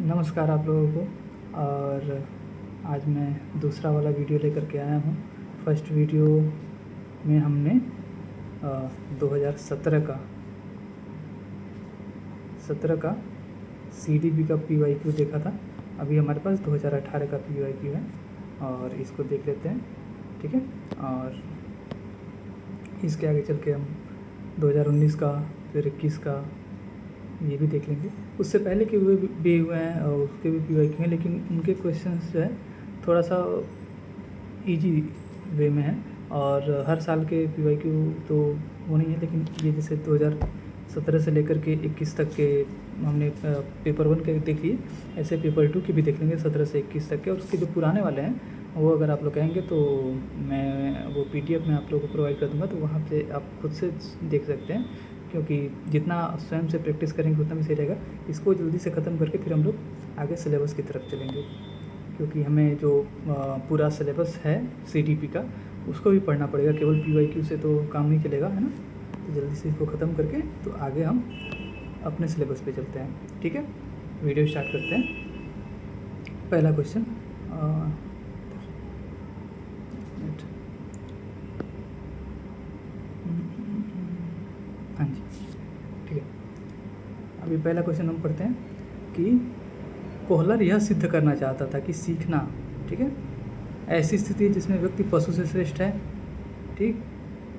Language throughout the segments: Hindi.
नमस्कार आप लोगों को। और आज मैं दूसरा वाला वीडियो लेकर के आया हूँ। फर्स्ट वीडियो में हमने 2017 का CDP का PYQ देखा था। अभी हमारे पास 2018 का PYQ है और इसको देख लेते हैं, ठीक है। और इसके आगे चल के हम 2019 का, फिर 21 का ये भी देख लेंगे। उससे पहले के भी हुए हैं और उसके भी PYQ हैं, लेकिन उनके क्वेश्चंस जो है थोड़ा सा इजी वे में है। और हर साल के PYQ तो वो नहीं है, लेकिन ये जैसे 2017 से लेकर के 21 तक के हमने पेपर 1 के देख लिए, ऐसे पेपर 2 के भी देख लेंगे 17 से 21 तक के। और उसके जो पुराने वाले हैं वो अगर आप लोग कहेंगे तो मैं वो PDF में आप लोगों को प्रोवाइड कर दूँगा, तो वहाँ पे आप खुद से देख सकते हैं, क्योंकि जितना स्वयं से प्रैक्टिस करेंगे उतना भी सही रहेगा। इसको जल्दी से ख़त्म करके फिर हम लोग आगे सिलेबस की तरफ चलेंगे, क्योंकि हमें जो पूरा सिलेबस है CDP का उसको भी पढ़ना पड़ेगा। केवल PYQ से तो काम नहीं चलेगा, है ना। तो जल्दी से इसको ख़त्म करके तो आगे हम अपने सिलेबस पे चलते हैं, ठीक है। वीडियो स्टार्ट करते हैं। पहला क्वेश्चन, हाँ जी, ठीक है। अभी पहला क्वेश्चन हम पढ़ते हैं कि कोहलर यह सिद्ध करना चाहता था कि सीखना, ठीक है, ऐसी स्थिति है जिसमें व्यक्ति पशु से श्रेष्ठ है, ठीक,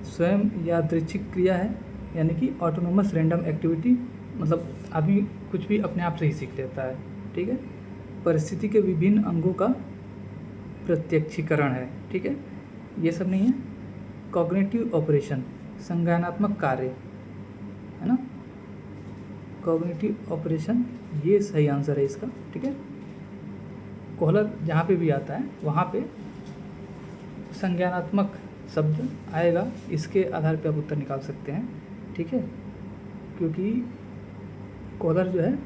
स्वयं यादृच्छिक क्रिया है, यानी कि ऑटोनोमस रैंडम एक्टिविटी, मतलब आदमी कुछ भी अपने आप से ही सीख लेता है, ठीक है। परिस्थिति के विभिन्न अंगों का प्रत्यक्षीकरण है, ठीक है, ये सब नहीं है। कॉग्निटिव ऑपरेशन, संज्ञानात्मक कार्य, है ना, कॉग्निटिव ऑपरेशन, ये सही आंसर है इसका, ठीक है। कोहलर जहाँ पे भी आता है वहाँ पे संज्ञानात्मक शब्द आएगा, इसके आधार पे आप उत्तर निकाल सकते हैं, ठीक है। क्योंकि कोहलर जो है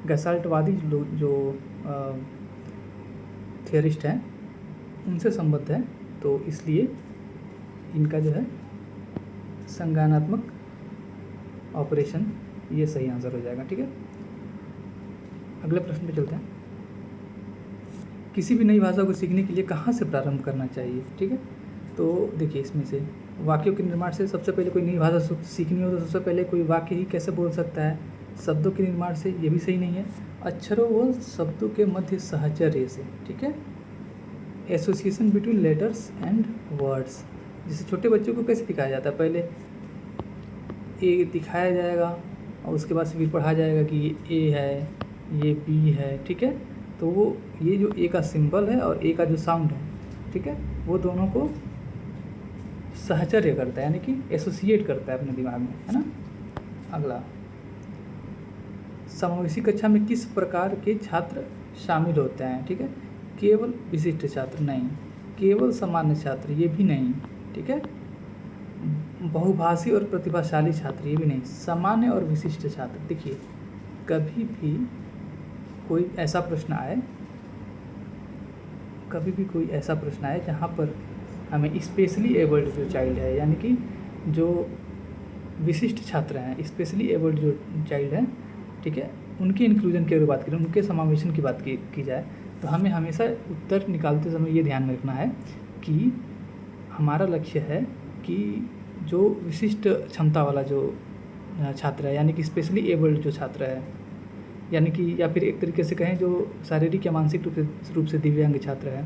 गसाल्टवादी लोग जो थियरिस्ट हैं उनसे संबद्ध है, तो इसलिए इनका जो है संज्ञानात्मक ऑपरेशन ये सही आंसर हो जाएगा, ठीक है। अगले प्रश्न पे चलते हैं। किसी भी नई भाषा को सीखने के लिए कहाँ से प्रारंभ करना चाहिए, ठीक है। तो देखिए, इसमें से वाक्यों के निर्माण से सबसे पहले कोई नई भाषा सीखनी हो तो सबसे पहले कोई वाक्य ही कैसे बोल सकता है। शब्दों के निर्माण से, ये भी सही नहीं है। अक्षरों व शब्दों के मध्य साहचर्य से, ठीक है। Association between letters and words, जैसे छोटे बच्चों को कैसे दिखाया जाता है, पहले ए दिखाया जाएगा और उसके बाद से फिर पढ़ा जाएगा कि ये ए है, ये बी है, ठीक है। तो वो ये जो ए का सिंबल है और ए का जो साउंड है, ठीक है, वो दोनों को साहचर्य करता है, यानी कि एसोसिएट करता है अपने दिमाग में, है ना। अगला, समावेशी कक्षा में किस प्रकार के छात्र शामिल होते हैं, ठीक है। केवल विशिष्ट छात्र नहीं, केवल सामान्य छात्र ये भी नहीं, ठीक है, बहुभाषी और प्रतिभाशाली छात्र ये भी नहीं, सामान्य और विशिष्ट छात्र। देखिए, कभी भी कोई ऐसा प्रश्न आए जहाँ पर हमें स्पेशली एबल्ड जो चाइल्ड है, यानी कि जो विशिष्ट छात्र हैं, स्पेशली एबल्ड जो चाइल्ड हैं, ठीक है, उनके इंक्लूजन की अगर बात करें, उनके समावेशन की बात की जाए, तो हमें हमेशा उत्तर निकालते समय ये ध्यान में रखना है कि हमारा लक्ष्य है कि जो विशिष्ट क्षमता वाला जो छात्र है, यानी कि स्पेशली एबल्ड जो छात्र है, यानी कि या फिर एक तरीके से कहें जो शारीरिक या मानसिक रूप से दिव्यांग छात्र है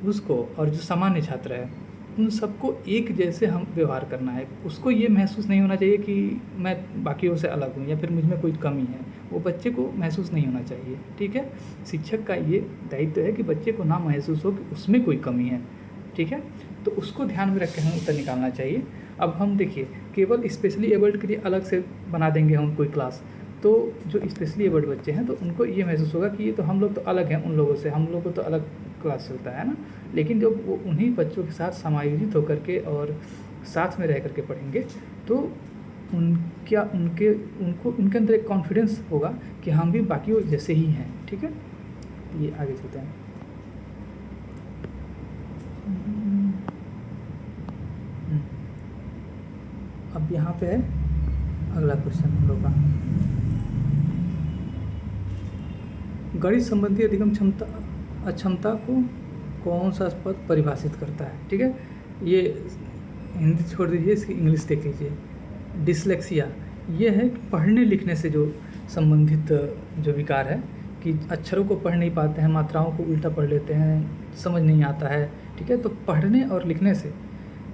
उसको, और जो सामान्य छात्र है, उन सबको एक जैसे हम व्यवहार करना है। उसको ये महसूस नहीं होना चाहिए कि मैं बाकियों से अलग हूँ या फिर मुझ में कोई कमी है, वो बच्चे को महसूस नहीं होना चाहिए, ठीक है। शिक्षक का ये दायित्व है कि बच्चे को ना महसूस हो कि उसमें कोई कमी है, ठीक है। तो उसको ध्यान में रख के हमें उत्तर निकालना चाहिए। अब हम देखिए, केवल स्पेशली एबल्ड के लिए अलग से बना देंगे हम कोई क्लास, तो जो स्पेशली एबल्ड बच्चे हैं तो उनको ये महसूस होगा कि ये तो हम लोग तो अलग हैं उन लोगों से, हम लोग को तो अलग क्लास चलता है ना। लेकिन जब वो उन्हीं बच्चों के साथ समायोजित होकर के और साथ में रह करके पढ़ेंगे तो उनके अंदर एक कॉन्फिडेंस होगा कि हम भी बाकी जैसे ही हैं, ठीक है। ये आगे चलते हैं। अब यहाँ पे है अगला क्वेश्चन हम लोग का, गणित संबंधी अधिगम अक्षमता को कौन सा पद परिभाषित करता है? ठीक है, ये हिंदी छोड़ दीजिए, इसकी इंग्लिश देख लीजिए। डिसलेक्सिया ये है पढ़ने लिखने से जो संबंधित जो विकार है कि अक्षरों को पढ़ नहीं पाते हैं, मात्राओं को उल्टा पढ़ लेते हैं, समझ नहीं आता है। ठीक है, तो पढ़ने और लिखने से,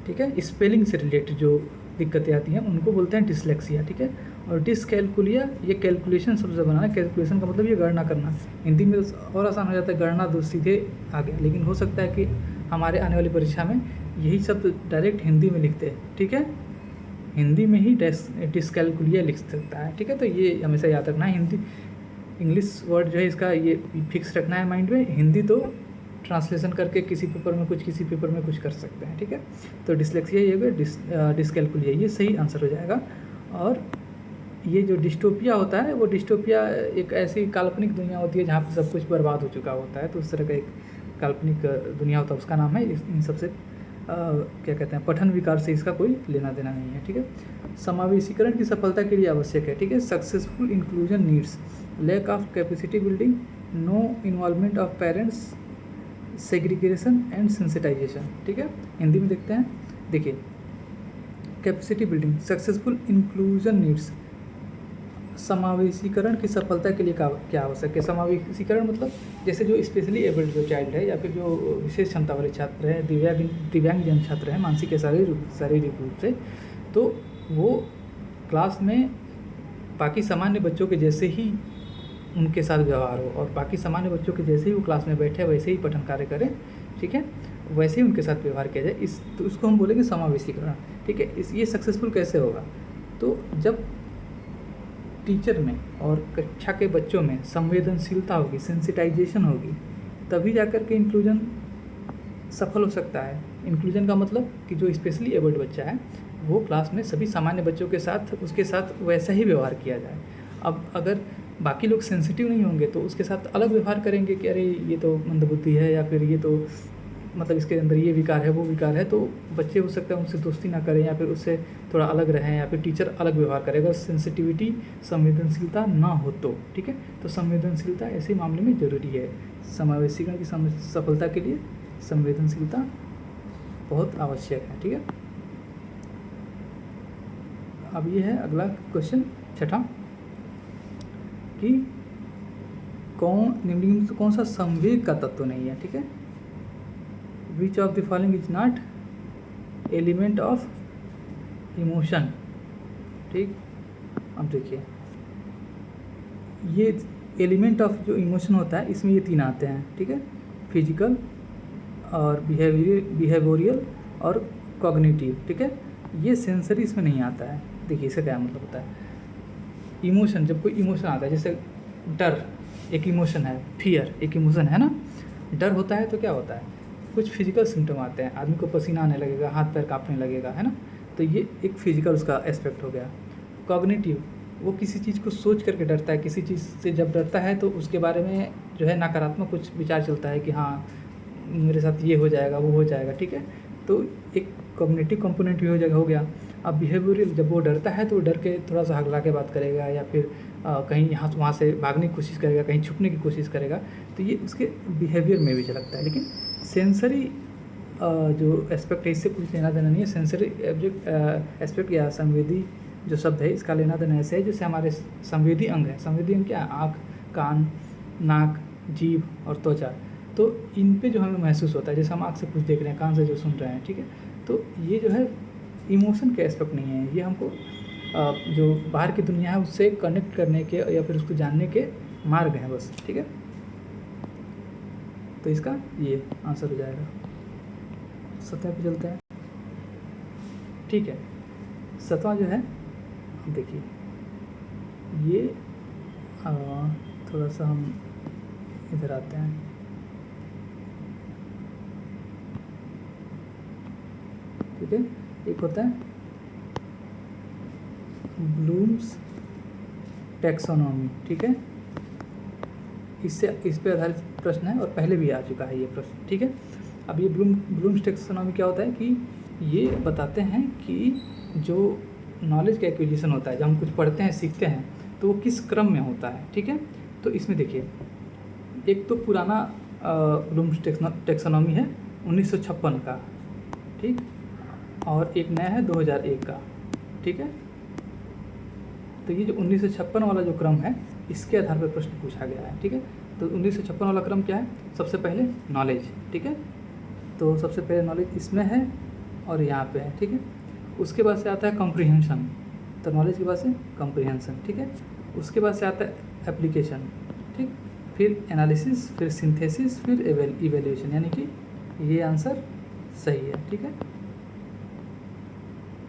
ठीक है, स्पेलिंग से रिलेटेड जो दिक्कतें आती हैं उनको बोलते हैं डिसलेक्सिया। ठीक है, और डिसकैलकुलिया ये कैलकुलेशन शब्द से बना है। कैलकुलेशन का मतलब ये गणना करना। हिंदी में और आसान हो जाता है, गणना दो सीधे आ गया, लेकिन हो सकता है कि हमारे आने वाली परीक्षा में यही शब्द डायरेक्ट हिंदी में लिखते हैं। ठीक है, हिंदी में ही डिसकैलकुलिया लिख सकता है। ठीक है, तो ये हमेशा याद रखना है। हिंदी इंग्लिश वर्ड जो है इसका ये फिक्स रखना है माइंड में। हिंदी तो ट्रांसलेशन करके किसी पेपर में कुछ, किसी पेपर में कुछ कर सकते हैं। ठीक है, तो डिसलेक्सिया ये होगा, डिसकैलकुलिया ये सही आंसर हो जाएगा। और ये जो डिस्टोपिया होता है, वो डिस्टोपिया एक ऐसी काल्पनिक दुनिया होती है जहाँ पर सब कुछ बर्बाद हो चुका होता है, तो उस तरह का एक काल्पनिक दुनिया होता है, उसका नाम है। इन सबसे क्या कहते हैं, पठन विकार से इसका कोई लेना देना नहीं है। ठीक है, समावेशीकरण की सफलता के लिए आवश्यक है। ठीक है, successful inclusion needs lack of capacity building, no involvement of parents, segregation and sensitization. ठीक है, हिंदी में देखते हैं। देखिए, capacity building, successful inclusion needs, समावेशीकरण की सफलता के लिए क्या आवश्यक है? समावेशीकरण मतलब जैसे जो स्पेशली एबल्ड जो चाइल्ड है या फिर जो विशेष क्षमता वाले छात्र हैं, दिव्यांगजन छात्र हैं, मानसिक या शारीरिक रूप से, तो वो क्लास में बाकी सामान्य बच्चों के जैसे ही उनके साथ व्यवहार हो और बाकी सामान्य बच्चों के जैसे ही वो क्लास में बैठे वैसे ही पठन कार्य करें। ठीक है, वैसे ही उनके साथ व्यवहार किया जाए, तो उसको हम बोलेंगे समावेशीकरण। ठीक है, ये सक्सेसफुल कैसे होगा? तो जब टीचर में और कक्षा के बच्चों में संवेदनशीलता होगी, सेंसिटाइजेशन होगी, तभी जाकर के इंक्लूजन सफल हो सकता है। इंक्लूजन का मतलब कि जो स्पेशली एबल्ड बच्चा है वो क्लास में सभी सामान्य बच्चों के साथ उसके साथ वैसा ही व्यवहार किया जाए। अब अगर बाकी लोग सेंसिटिव नहीं होंगे तो उसके साथ अलग व्यवहार करेंगे कि अरे ये तो मंदबुद्धि है या फिर ये तो मतलब इसके अंदर ये विकार है, वो विकार है, तो बच्चे हो सकता है उनसे दोस्ती ना करें या फिर उससे थोड़ा अलग रहें या फिर टीचर अलग व्यवहार करे अगर सेंसिटिविटी, संवेदनशीलता ना हो तो। ठीक है, तो संवेदनशीलता ऐसे मामले में ज़रूरी है। समावेशीकरण की सफलता के लिए संवेदनशीलता बहुत आवश्यक है। ठीक है, अब ये है अगला क्वेश्चन, छठा, कि निम्नलिखित में कौन सा संवेग का तत्व नहीं है? ठीक है, विच of the following is not element of emotion. ठीक, अब देखिए, ये एलिमेंट ऑफ जो इमोशन होता है इसमें ये तीन आते हैं। ठीक है, फिजिकल और बिहेवियरल और कॉग्निटिव। ठीक है, ये सेंसरी इसमें नहीं आता है। देखिए इसका क्या मतलब होता है। इमोशन, जब कोई इमोशन आता है, जैसे डर एक इमोशन है, फियर एक इमोशन है ना। डर होता है तो क्या होता है, कुछ फिजिकल सिम्टम आते हैं, आदमी को पसीना आने लगेगा, हाथ पैर कांपने लगेगा, है ना, तो ये एक फिजिकल उसका एस्पेक्ट हो गया। कॉग्निटिव, वो किसी चीज़ को सोच करके डरता है, किसी चीज़ से जब डरता है तो उसके बारे में जो है नकारात्मक कुछ विचार चलता है कि हाँ मेरे साथ ये हो जाएगा, वो हो जाएगा। ठीक है, तो एक कॉग्निटिव कंपोनेंट भी हो गया। अब बिहेवियरल, जब वो डरता है तो डर के थोड़ा सा हगला के बात करेगा या फिर कहीं यहाँ वहाँ से भागने की कोशिश करेगा, कहीं छुपने की कोशिश करेगा, तो ये उसके बिहेवियर में भी झलकता है। लेकिन सेंसरी जो एस्पेक्ट है इससे कुछ लेना देना नहीं है। सेंसरी एस्पेक्ट या संवेदी जो शब्द है इसका लेना देना ऐसे है जैसे हमारे संवेदी अंग है। संवेदी अंग क्या है? आँख, कान, नाक, जीभ और त्वचा। तो इन पे जो हमें महसूस होता है, जैसे हम आँख से कुछ देख रहे हैं, कान से जो सुन रहे हैं, ठीक है, तो ये जो है इमोशन के एस्पेक्ट नहीं है, ये हमको जो बाहर की दुनिया है उससे कनेक्ट करने के या फिर उसको जानने के मार्ग हैं बस। ठीक है, तो इसका ये आंसर हो जाएगा। सतह पे चलते हैं। ठीक है, सतह जो है देखिए ये थोड़ा सा हम इधर आते हैं। ठीक है, एक होता है ब्लूम्स टैक्सोनॉमी। ठीक है, इस पे आधारित प्रश्न है और पहले भी आ चुका है ये प्रश्न। ठीक है, अब ये ब्लूम्स टैक्सोनॉमी क्या होता है कि ये बताते हैं कि जो नॉलेज का एक्विजिशन होता है, जब हम कुछ पढ़ते हैं सीखते हैं तो वो किस क्रम में होता है, ठीक है। तो इसमें देखिए, एक तो पुराना ब्लूम्स टेक्सोनॉमी है 1956 का, ठीक, और एक नया है 2001 का, ठीक है। तो ये जो 1956 वाला जो क्रम है इसके आधार पर प्रश्न पूछा गया है, ठीक है। तो 1956 वाला क्रम क्या है? सबसे पहले नॉलेज, ठीक है। तो सबसे पहले नॉलेज इसमें है और यहाँ पे है, ठीक है। उसके बाद से आता है कॉम्प्रिहेंशन, तो नॉलेज के बाद से कॉम्प्रिहेंशन, ठीक है। उसके बाद से आता है एप्लीकेशन, ठीक, फिर एनालिसिस, फिर सिंथेसिस, फिर इवेल्यूशन, यानी कि ये आंसर सही है, ठीक है।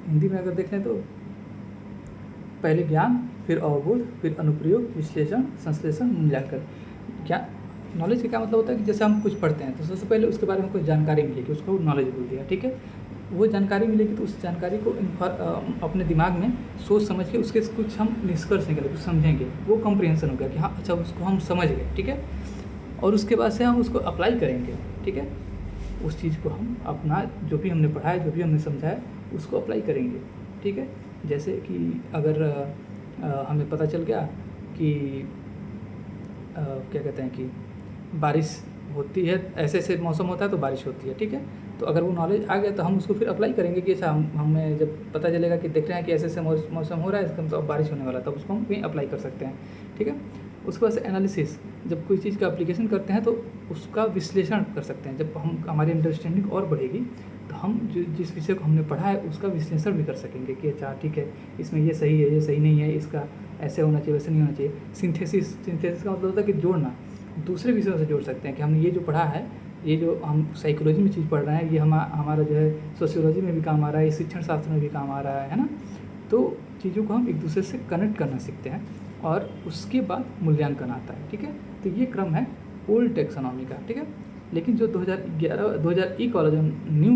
हिंदी में अगर देखें तो पहले ज्ञान, फिर अवबोध, फिर अनुप्रयोग, विश्लेषण, संश्लेषण, मूल्यांकन। क्या नॉलेज का क्या मतलब होता है कि जैसे हम कुछ पढ़ते हैं तो सबसे पहले उसके बारे में कुछ जानकारी मिलेगी, उसको नॉलेज बोल दिया, ठीक है। वो जानकारी मिलेगी तो उस जानकारी को अपने दिमाग में सोच समझ के उसके कुछ हम निष्कर्ष निकालेंगे, कुछ समझेंगे, वो कॉम्प्रिहेंशन हो गया कि हाँ अच्छा उसको हम समझ गए, ठीक है। और उसके बाद से हम उसको अप्लाई करेंगे, ठीक है। उस चीज़ को हम अपना जो भी हमने पढ़ा है, जो भी हमने समझा है उसको अप्लाई करेंगे, ठीक है। जैसे कि अगर हमें पता चल गया कि क्या कहते हैं कि बारिश होती है, ऐसे ऐसे मौसम होता है तो बारिश होती है, ठीक है। तो अगर वो नॉलेज आ गया तो हम उसको फिर अप्लाई करेंगे कि अच्छा हमें जब पता चलेगा कि देख रहे हैं कि ऐसे ऐसे मौसम हो रहा है, इसका मतलब अब बारिश होने वाला है, तब उसको हम कहीं अप्लाई कर सकते हैं, ठीक है। उसके बाद से एनालिसिस, जब कोई चीज़ का एप्लीकेशन करते हैं तो उसका विश्लेषण कर सकते हैं। जब हम हमारी अंडरस्टैंडिंग और बढ़ेगी तो हम जिस विषय को हमने पढ़ा है उसका विश्लेषण भी कर सकेंगे कि अच्छा ठीक है, इसमें ये सही है, ये सही नहीं है, इसका ऐसे होना चाहिए, वैसे नहीं होना चाहिए। सिंथेसिस का मतलब होता है कि जोड़ना, दूसरे विषयों से जोड़ सकते हैं कि हमने ये जो पढ़ा है, ये जो हम साइकोलॉजी में चीज़ पढ़ रहे हैं, ये हमारा जो है सोशियोलॉजी में भी काम आ रहा है, ये शिक्षण शास्त्र में भी काम आ रहा है ना। तो चीज़ों को हम एक दूसरे से कनेक्ट करना सीखते हैं और उसके बाद मूल्यांकन आता है, ठीक है। तो ये क्रम है ओल्ड टेक्सोनॉमी का, ठीक है। लेकिन जो 2001 वाला जो न्यू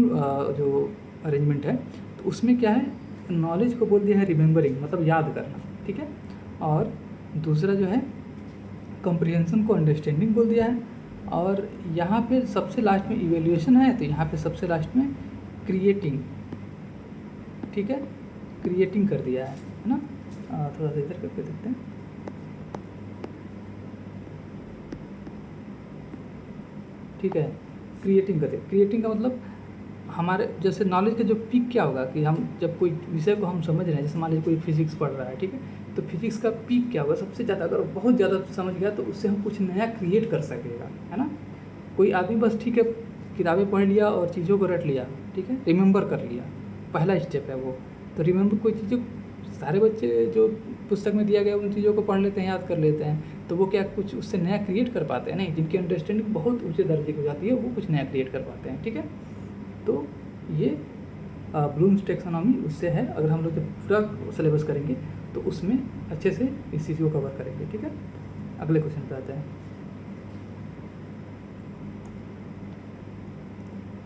जो अरेंजमेंट है तो उसमें क्या है, नॉलेज को बोल दिया है रिमेंबरिंग, मतलब याद करना, ठीक है। और दूसरा जो है कॉम्प्रिहेंशन को अंडरस्टैंडिंग बोल दिया है। और यहाँ पे सबसे लास्ट में इवेल्यूएशन है, तो यहाँ पे सबसे लास्ट में क्रिएटिंग, ठीक है, क्रिएटिंग कर दिया है ना। थोड़ा सा इधर करके देखते हैं, ठीक है। क्रिएटिंग करते, क्रिएटिंग का मतलब हमारे जैसे नॉलेज का जो पीक क्या होगा कि हम जब कोई विषय को हम समझ रहे हैं, जैसे मान लीजिए कोई फिजिक्स पढ़ रहा है, ठीक है, तो फिजिक्स का पीक क्या होगा सबसे ज़्यादा, अगर बहुत ज़्यादा समझ गया तो उससे हम कुछ नया क्रिएट कर सकेगा, है ना। कोई आदमी बस ठीक है किताबें पढ़ लिया और चीज़ों को रट लिया, ठीक है, रिमेंबर कर लिया, पहला स्टेप है वो। तो रिमेंबर कोई चीज़ें सारे बच्चे जो पुस्तक में दिया गया उन चीज़ों को पढ़ लेते हैं, याद कर लेते हैं, तो वो क्या कुछ उससे नया क्रिएट कर पाते हैं? नहीं, जिनकी अंडरस्टैंडिंग बहुत ऊँचे दर्जे की हो जाती है वो कुछ नया क्रिएट कर पाते हैं, ठीक है। तो ये ब्लूम्स टेक्सोनॉमी उससे है। अगर हम लोग जब पूरा सिलेबस करेंगे तो उसमें अच्छे से इस चीज़ को कवर करेंगे, ठीक है। अगले क्वेश्चन पे आते हैं।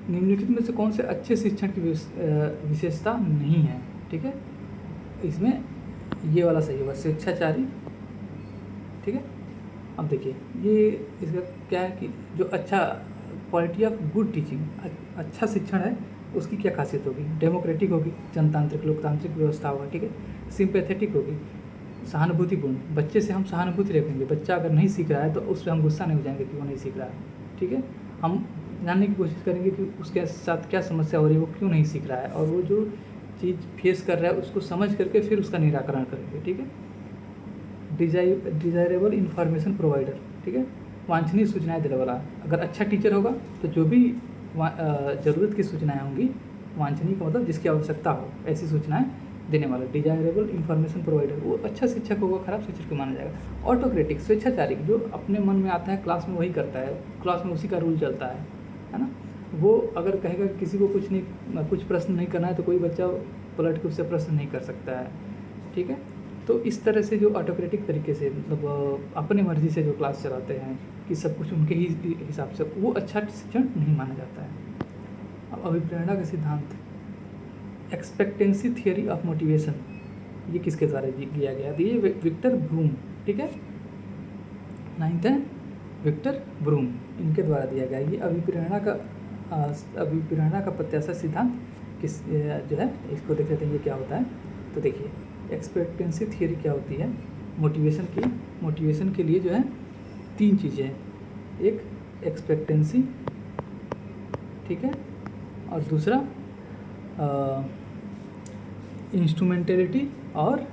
निम्नलिखित में से कौन से अच्छे शिक्षण की विशेषता नहीं है, ठीक है। इसमें ये वाला सही होगा, स्वेच्छाचारी, ठीक है। अब देखिए ये इसका क्या है कि जो अच्छा क्वालिटी ऑफ गुड टीचिंग, अच्छा शिक्षण है उसकी क्या खासियत होगी? डेमोक्रेटिक होगी, जनतांत्रिक लोकतांत्रिक व्यवस्था होगा, ठीक है। सिंपैथेटिक होगी, सहानुभूतिपूर्ण, बच्चे से हम सहानुभूति रखेंगे, बच्चा अगर नहीं सीख रहा है तो उस पर हम गुस्सा नहीं हो जाएंगे कि वो नहीं सीख रहा है, ठीक है। हम जानने की कोशिश करेंगे कि उसके साथ क्या समस्या हो रही है, वो क्यों नहीं सीख रहा है, और वो जो चीज़ फेस कर रहा है उसको समझ करके फिर उसका निराकरण करेंगे, ठीक है। डिज़ायरेबल इन्फॉर्मेशन प्रोवाइडर, ठीक है, वांछनीय सूचनाएं देने वाला। अगर अच्छा टीचर होगा तो जो भी ज़रूरत की सूचनाएं होंगी, वांछनीय का मतलब जिसकी आवश्यकता हो, ऐसी सूचनाएं देने वाला। डिज़ायरेबल इन्फॉर्मेशन प्रोवाइडर, वो अच्छा शिक्षक होगा, खराब शिक्षक को माना जाएगा। ऑटोक्रेटिक, स्वेच्छाचारी, जो अपने मन में आता है क्लास में वही करता है, क्लास में उसी का रूल चलता है ना। वो अगर कहेगा किसी को कुछ प्रश्न नहीं करना है तो कोई बच्चा पलट के उससे प्रश्न नहीं कर सकता है, ठीक है। तो इस तरह से जो ऑटोक्रेटिक तरीके से मतलब अपने मर्जी से जो क्लास चलाते हैं कि सब कुछ उनके ही हिसाब से, वो अच्छा शिक्षण नहीं माना जाता है। अब अभिप्रेरणा का सिद्धांत, एक्सपेक्टेंसी थियरी ऑफ मोटिवेशन, ये किसके द्वारा दिया गया? ये विक्टर ब्रूम, ठीक है, 9th है विक्टर ब्रूम, इनके द्वारा दिया गया। ये अभिप्रेरणा का प्रत्याशा सिद्धांत किस जो है, इसको देख लेते हैं ये क्या होता है। तो देखिए एक्सपेक्टेंसी थियरी क्या होती है, मोटिवेशन के लिए जो है 3 चीज़ें हैं, एक एक्सपेक्टेंसी, ठीक है, और दूसरा इंस्ट्रूमेंटेलिटी, और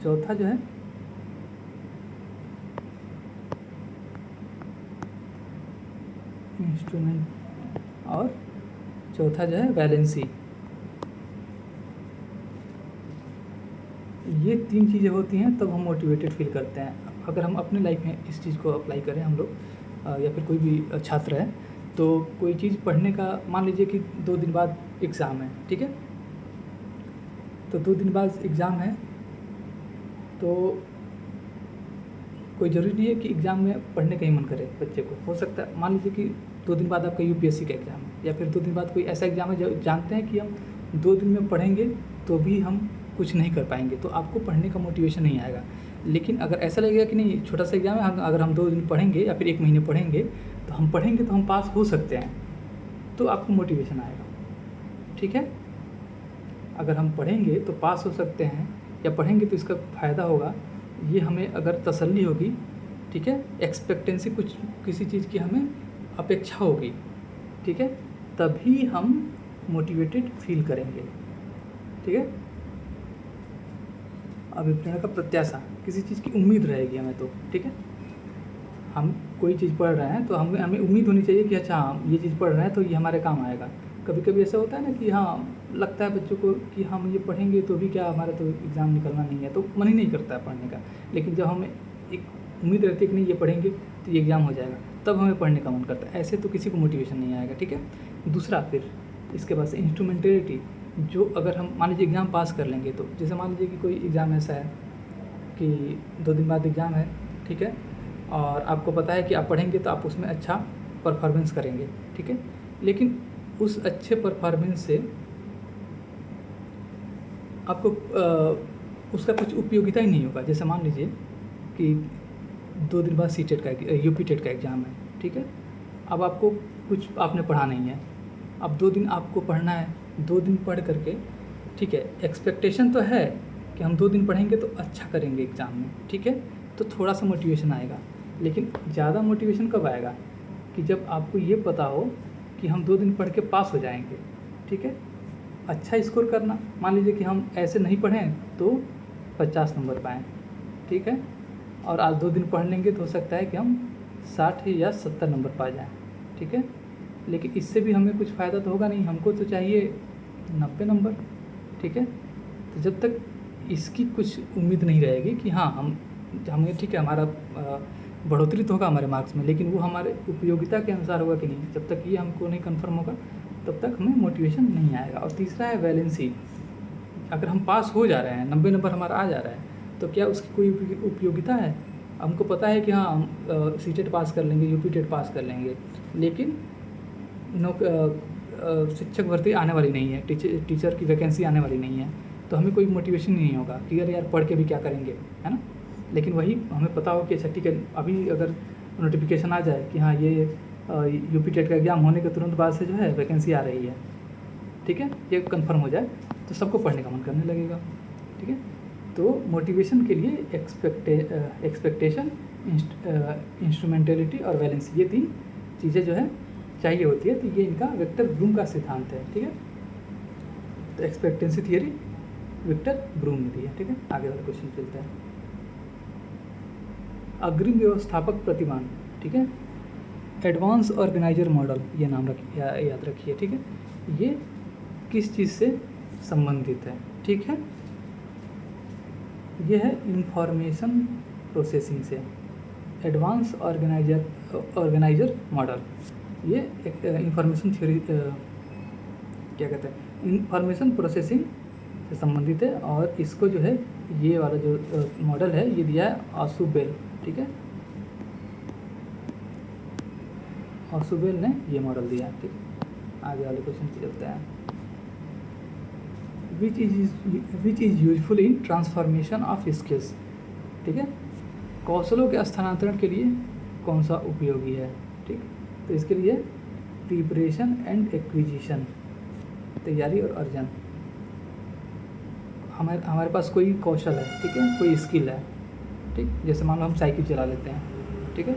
चौथा जो है इंस्ट्रूमेंट, और चौथा जो है वैलेंसी। ये 3 चीज़ें होती हैं तब हम मोटिवेटेड फील करते हैं। अगर हम अपने लाइफ में इस चीज़ को अप्लाई करें हम लोग या फिर कोई भी छात्र है, तो कोई चीज़ पढ़ने का, मान लीजिए कि 2 दिन बाद एग्ज़ाम है, ठीक है, तो 2 दिन बाद एग्ज़ाम है, तो कोई ज़रूरी नहीं है कि एग्ज़ाम में पढ़ने का ही मन करे बच्चे को। हो सकता है मान लीजिए कि 2 दिन बाद आपका यूपीएससी का एग्ज़ाम है, या फिर 2 दिन बाद कोई ऐसा एग्ज़ाम है जो जानते हैं कि हम 2 दिन में पढ़ेंगे तो भी हम कुछ नहीं कर पाएंगे, तो आपको पढ़ने का मोटिवेशन नहीं आएगा। लेकिन अगर ऐसा लगेगा कि नहीं छोटा सा एग्ज़ाम है, अगर हम 2 दिन पढ़ेंगे या फिर 1 महीने पढ़ेंगे तो हम पढ़ेंगे तो हम पास हो सकते हैं, तो आपको मोटिवेशन आएगा, ठीक है। अगर हम पढ़ेंगे तो पास हो सकते हैं या पढ़ेंगे तो इसका फ़ायदा होगा, ये हमें अगर तसल्ली होगी, ठीक है, एक्सपेक्टेंसी कुछ किसी चीज़ की हमें अपेक्षा होगी, ठीक है, तभी हम मोटिवेटेड फील करेंगे, ठीक है। अभिप्रेरण का प्रत्याशा, किसी चीज़ की उम्मीद रहेगी हमें तो, ठीक है, हम कोई चीज़ पढ़ रहे हैं तो हमें उम्मीद होनी चाहिए कि अच्छा हम ये चीज़ पढ़ रहे हैं तो ये हमारे काम आएगा। कभी कभी ऐसा होता है ना कि हाँ लगता है बच्चों को कि हम ये पढ़ेंगे तो भी क्या, हमारा तो एग्ज़ाम निकलना नहीं है, तो मन ही नहीं करता है पढ़ने का। लेकिन जब हमें एक उम्मीद रहती है कि नहीं ये पढ़ेंगे तो ये एग्ज़ाम हो जाएगा, तब हमें पढ़ने का मन करता है। ऐसे तो किसी को मोटिवेशन नहीं आएगा, ठीक है। दूसरा फिर इसके बाद से इंस्ट्रूमेंटेलिटी, जो अगर हम मान लीजिए एग्ज़ाम पास कर लेंगे, तो जैसे मान लीजिए कि कोई एग्ज़ाम ऐसा है कि 2 दिन बाद एग्ज़ाम है, ठीक है, और आपको पता है कि आप पढ़ेंगे तो आप उसमें अच्छा परफॉर्मेंस करेंगे, ठीक है, लेकिन उस अच्छे परफॉर्मेंस से आपको उसका कुछ उपयोगिता ही नहीं होगा। जैसे मान लीजिए कि 2 दिन बाद सीटेट का यूपी टेट का एग्ज़ाम है, ठीक है, अब आपको कुछ आपने पढ़ा नहीं है, अब 2 दिन आपको पढ़ना है, 2 दिन पढ़ करके, ठीक है, एक्सपेक्टेशन तो है कि हम 2 दिन पढ़ेंगे तो अच्छा करेंगे एग्ज़ाम में, ठीक है, तो थोड़ा सा मोटिवेशन आएगा। लेकिन ज़्यादा मोटिवेशन कब आएगा कि जब आपको ये पता हो कि हम 2 दिन पढ़ के पास हो जाएंगे, ठीक है, अच्छा स्कोर करना। मान लीजिए कि हम ऐसे नहीं पढ़ें तो 50 नंबर पाएँ, ठीक है, और आज 2 दिन पढ़ लेंगे तो हो सकता है कि हम 60 या 70 नंबर पा जाएँ, ठीक है, लेकिन इससे भी हमें कुछ फ़ायदा तो होगा नहीं, हमको तो चाहिए 90 नंबर, ठीक है। तो जब तक इसकी कुछ उम्मीद नहीं रहेगी कि हाँ हमें ठीक है हमारा बढ़ोतरी तो होगा हमारे मार्क्स में, लेकिन वो हमारे उपयोगिता के अनुसार होगा कि नहीं, जब तक ये हमको नहीं कंफर्म होगा तब तक हमें मोटिवेशन नहीं आएगा। और तीसरा है वैलेंसी, अगर हम पास हो जा रहे हैं, 90 नंबर हमारा आ जा रहा है, तो क्या उसकी कोई उपयोगिता है। हमको पता है कि हाँ हम सीटेट पास कर लेंगे, यूपी टेट पास कर लेंगे, लेकिन शिक्षक भर्ती आने वाली नहीं है, टीचर की वैकेंसी आने वाली नहीं है, तो हमें कोई मोटिवेशन नहीं होगा कि अरे यार पढ़ के भी क्या करेंगे, है ना। लेकिन वही हमें पता हो कि अच्छा ठीक है, अभी अगर नोटिफिकेशन आ जाए कि हाँ ये यूपी टेट का एग्ज़ाम होने के तुरंत बाद से जो है वैकेंसी आ रही है, ठीक है, ये कंफर्म हो जाए तो सबको पढ़ने का मन करने लगेगा, ठीक है। तो मोटिवेशन के लिए एक्सपेक्टेशन, इंस्ट्रूमेंटेलिटी और वैलेंसी, ये 3 चीज़ें जो है चाहिए होती है। तो ये इनका विक्टर ब्रूम का सिद्धांत है, ठीक है। तो एक्सपेक्टेंसी थियरी विक्टर ब्रूम ने दी है, ठीक है। आगे वाला क्वेश्चन चलता है। अग्रिम व्यवस्थापक प्रतिमान, ठीक है, एडवांस ऑर्गेनाइजर मॉडल, ये नाम याद रखिए, ठीक है। ये किस चीज़ से संबंधित है, ठीक है, ये है इंफॉर्मेशन प्रोसेसिंग से। एडवांस ऑर्गेनाइजर मॉडल, ये एक इंफॉर्मेशन थ्योरी क्या कहते हैं, इंफॉर्मेशन प्रोसेसिंग से संबंधित है। और इसको जो है ये वाला जो मॉडल है ये दिया है ऑसुबेल, ठीक है, ऑसुबेल ने ये मॉडल दिया है, ठीक है। आगे वाले क्वेश्चन पे चलते हैं। Which is useful in transformation of skills, ठीक है, कौशलों के स्थानांतरण के लिए कौन सा उपयोगी है, ठीक। तो इसके लिए प्रिपरेशन एंड एक्विजिशन, तैयारी और अर्जन, हमारे पास कोई कौशल है, ठीक है, कोई स्किल है, ठीक, जैसे मान लो हम साइकिल चला लेते हैं, ठीक है,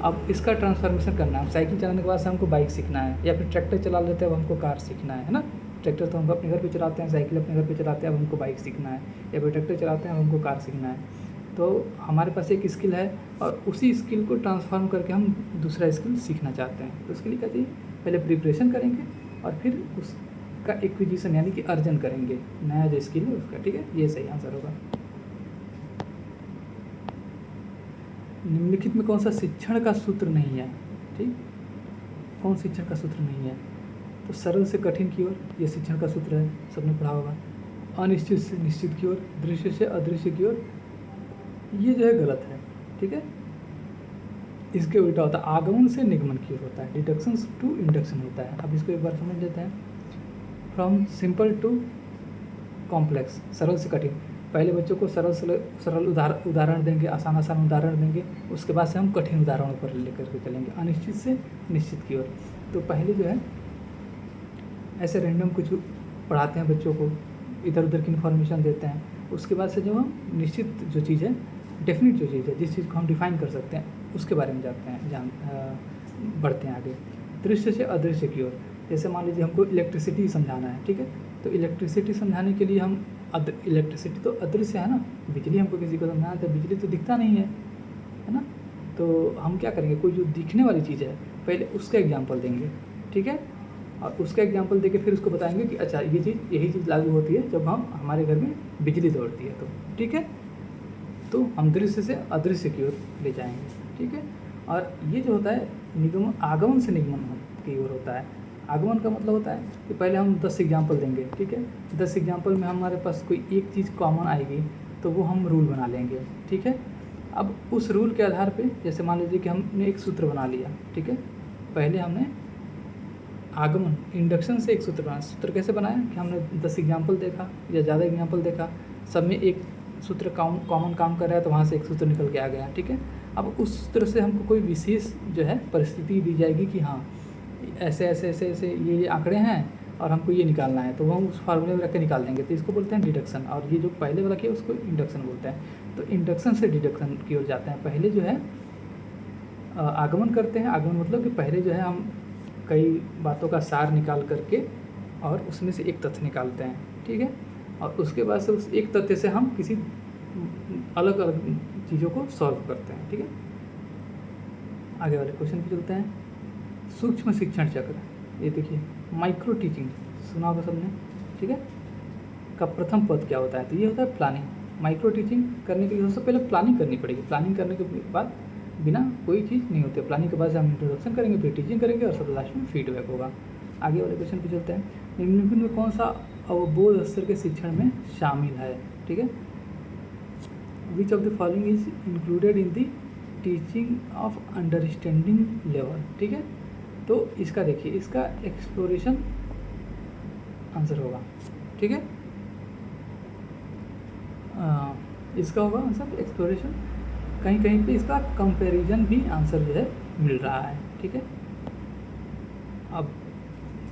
अब इसका ट्रांसफॉर्मेशन करना है। साइकिल चलाने के बाद से हमको बाइक सीखना है, या फिर ट्रैक्टर चला लेते हैं अब हमको कार सीखना है ना। ट्रैक्टर तो हम अपने घर पे चलाते हैं, साइकिल अपने घर पे चलाते हैं, अब हमको बाइक सीखना है, या फिर ट्रैक्टर चलाते हैं अब हमको कार सीखना है। तो हमारे पास एक स्किल है और उसी स्किल को ट्रांसफॉर्म करके हम दूसरा स्किल सीखना चाहते हैं। तो उसके लिए क्या चाहिए, पहले प्रिपरेशन करेंगे और फिर उसका एक्विजिशन यानी कि अर्जन करेंगे, नया जो स्किल है उसका, ठीक है। ये सही आंसर होगा। निम्नलिखित में कौन सा शिक्षण का सूत्र नहीं है, ठीक, कौन शिक्षण का सूत्र नहीं है। तो सरल से कठिन की ओर, ये शिक्षण का सूत्र है, सबने पढ़ा होगा। अनिश्चित से निश्चित की ओर, दृश्य से अदृश्य की ओर, ये जो है गलत है, ठीक है। इसके उल्टा होता है, आगमन से निगमन की ओर होता है, डिडक्शन टू इंडक्शन होता है। अब इसको एक बार समझ लेते हैं। फ्रॉम सिंपल टू कॉम्प्लेक्स, सरल से कठिन। पहले बच्चों को सरल उदाहरण देंगे, आसान उदाहरण देंगे, उसके बाद से हम कठिन उदाहरणों पर लेकर के चलेंगे, अनिश्चित से निश्चित की ओर। तो पहले जो है ऐसे रैंडम कुछ पढ़ाते हैं बच्चों को, इधर उधर की इन्फॉर्मेशन देते हैं, उसके बाद से जब हम निश्चित जो चीज़ है, डेफिनेट जो चीज़ है, जिस चीज़ को हम डिफाइन कर सकते हैं, उसके बारे में जाते हैं, बढ़ते हैं आगे। दृश्य से अदृश्य की ओर, जैसे मान लीजिए हमको इलेक्ट्रिसिटी समझाना है, ठीक है, तो इलेक्ट्रिसिटी समझाने के लिए हम इलेक्ट्रिसिटी तो अदृश्य है ना, बिजली हमको किसी को समझाना है, बिजली तो दिखता नहीं है ना। तो हम क्या करेंगे, कोई जो दिखने वाली चीज़ है पहले उसका एग्जाम्पल देंगे, ठीक है, और उसका एग्जाम्पल देके फिर उसको बताएंगे कि अच्छा ये चीज़, यही चीज़ लागू होती है जब हम हमारे घर में बिजली दौड़ती है, तो ठीक है। तो हम दृश्य से अदृश्य की ओर ले जाएंगे, ठीक है। और ये जो होता है निगमन, आगमन से निगमन की ओर होता है। आगमन का मतलब होता है कि पहले हम 10 एग्जाम्पल देंगे, ठीक है, 10 एग्जाम्पल में हमारे पास कोई एक चीज़ कॉमन आएगी तो वो हम रूल बना लेंगे, ठीक है। अब उस रूल के आधार पे, जैसे मान लीजिए कि हमने एक सूत्र बना लिया, ठीक है, पहले हमने आगमन इंडक्शन से एक सूत्र बनाया। सूत्र कैसे बनाया कि हमने 10 एग्जाम्पल देखा या ज़्यादा एग्जाम्पल देखा, सब में एक सूत्र कॉमन काम कर रहा है, तो वहाँ से एक सूत्र निकल के आ गया, ठीक है। अब उस सूत्र से हमको कोई विशेष जो है परिस्थिति दी जाएगी कि हाँ ऐसे ऐसे ऐसे ऐसे ये आंकड़े हैं और हमको ये निकालना है, तो वो हम उस फार्मूले में रख के निकाल देंगे, तो इसको बोलते हैं डिडक्शन। और ये जो पहले वाला किया उसको इंडक्शन बोलते हैं। तो इंडक्शन से डिडक्शन की ओर जाते हैं। पहले जो है आगमन करते हैं। आगमन मतलब कि पहले जो है हम कई बातों का सार निकाल करके और उसमें से एक तथ्य निकालते हैं, ठीक है, और उसके बाद से उस एक तथ्य से हम किसी अलग अलग चीज़ों को सॉल्व करते हैं, ठीक है। आगे वाले क्वेश्चन पे चलते हैं। सूक्ष्म शिक्षण चक्र, ये देखिए माइक्रो टीचिंग सुना होगा सबने, ठीक है, का प्रथम पद क्या होता है, तो ये होता है प्लानिंग। माइक्रो टीचिंग करने के लिए सबसे पहले प्लानिंग करनी पड़ेगी। प्लानिंग करने के बाद बिना कोई चीज़ नहीं होती है। प्लानिंग के बाद से हम इंट्रोडक्शन करेंगे, फिर टीचिंग करेंगे और सब लास्ट में फीडबैक होगा। आगे वाले क्वेश्चन पे चलते हैं। निम्नलिखित में कौन सा अवबोध स्तर के शिक्षण में शामिल है, ठीक है। विच of the following is included in the teaching of understanding level, ठीक है। तो इसका देखिए, इसका एक्सप्लोरेशन आंसर होगा, ठीक है, इसका होगा आंसर एक्सप्लोरेशन। कहीं कहीं पे इसका कंपैरिजन भी आंसर जो है मिल रहा है, ठीक है। अब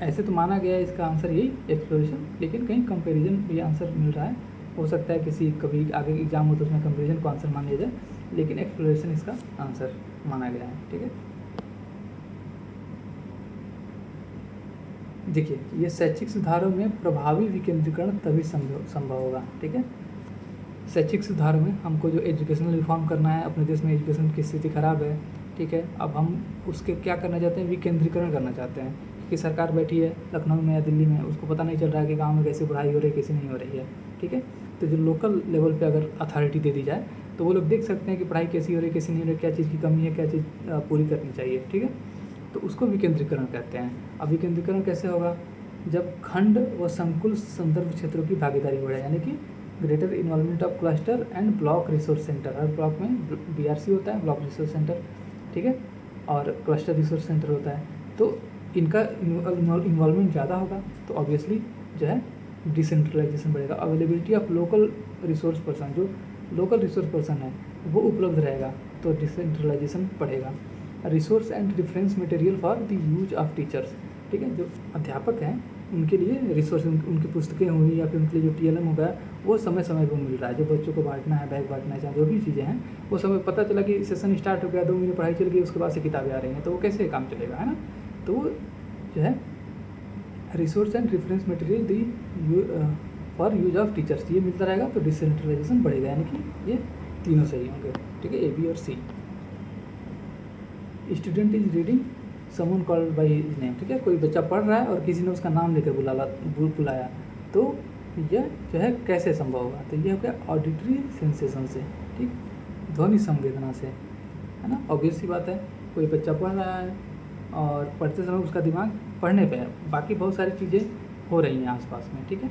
ऐसे तो माना गया है इसका आंसर यही एक्सप्लोरेशन, लेकिन कहीं कंपैरिजन भी आंसर मिल रहा है। हो सकता है किसी कभी आगे एग्जाम हो तो उसमें कंपैरिजन को आंसर मान लिया जाए, लेकिन एक्सप्लोरेशन इसका आंसर माना गया है, ठीक है। देखिए, ये शैक्षिक सुधारों में प्रभावी विकेंद्रीकरण तभी संभव होगा, ठीक है। शैक्षिक सुधार में हमको जो एजुकेशनल रिफॉर्म करना है, अपने देश में एजुकेशन की स्थिति खराब है, ठीक है। अब हम उसके क्या करना चाहते हैं, विकेंद्रीकरण करना चाहते हैं कि सरकार बैठी है लखनऊ में या दिल्ली में, उसको पता नहीं चल रहा है कि गांव में कैसी पढ़ाई हो रही है, कैसी नहीं हो रही है, ठीक है। तो जो लोकल लेवल पे अगर अथॉरिटी दे दी जाए तो वो लोग देख सकते हैं कि पढ़ाई कैसी हो रही है, कैसी नहीं हो रही है, क्या चीज़ की कमी है, क्या चीज़ पूरी करनी चाहिए, ठीक है। तो उसको विकेंद्रीकरण कहते हैं। अब विकेंद्रीकरण कैसे होगा, जब खंड व संकुल संदर्भ क्षेत्रों की भागीदारी बढ़े, यानी कि greater involvement of cluster and block resource centre. Her block में BRC होता है, ब्लॉक रिसोर्स सेंटर, ठीक है, और क्लस्टर रिसोर्स सेंटर होता है। तो इनका इन्वॉल्वमेंट ज़्यादा होगा तो ऑब्वियसली जो है डिसेंट्रलाइजेशन बढ़ेगा। Availability of local resource person, जो लोकल रिसोर्स पर्सन है वो उपलब्ध रहेगा तो डिसेंट्रलाइजेशन बढ़ेगा। Resource and reference material for the use of teachers, ठीक है, जो अध्यापक हैं उनके लिए रिसोर्स उनकी पुस्तकें हुई या फिर उनके लिए जो TLM हो गया वो समय समय पर मिल रहा है। जो बच्चों को बांटना है, बैग बांटना है, चाहे जो भी चीज़ें हैं वो समय पता चला कि सेशन स्टार्ट हो गया, 2 महीने पढ़ाई चल गई, उसके बाद से किताबें आ रही हैं, तो वो कैसे काम चलेगा, है ना। तो वो जो है resource and reference material the for use of teachers, ये मिलता रहेगा तो डिसेंट्रलाइजेशन बढ़ेगा, यानी कि ये तीनों सही होंगे, ठीक है, A, B और C। Student is reading someone called by his name, ठीक है, कोई बच्चा पढ़ रहा है और किसी ने उसका नाम लेकर बुलाया, तो यह जो है कैसे संभव होगा, तो यह हो गया ऑडिटरी सेंसेशन से, ठीक, ध्वनि संवेदना से, है ना। ऑब्वियस सी बात है, कोई बच्चा पढ़ रहा है और पढ़ते समय उसका दिमाग पढ़ने पे है, बाकी बहुत सारी चीज़ें हो रही हैं आसपास में, ठीक है,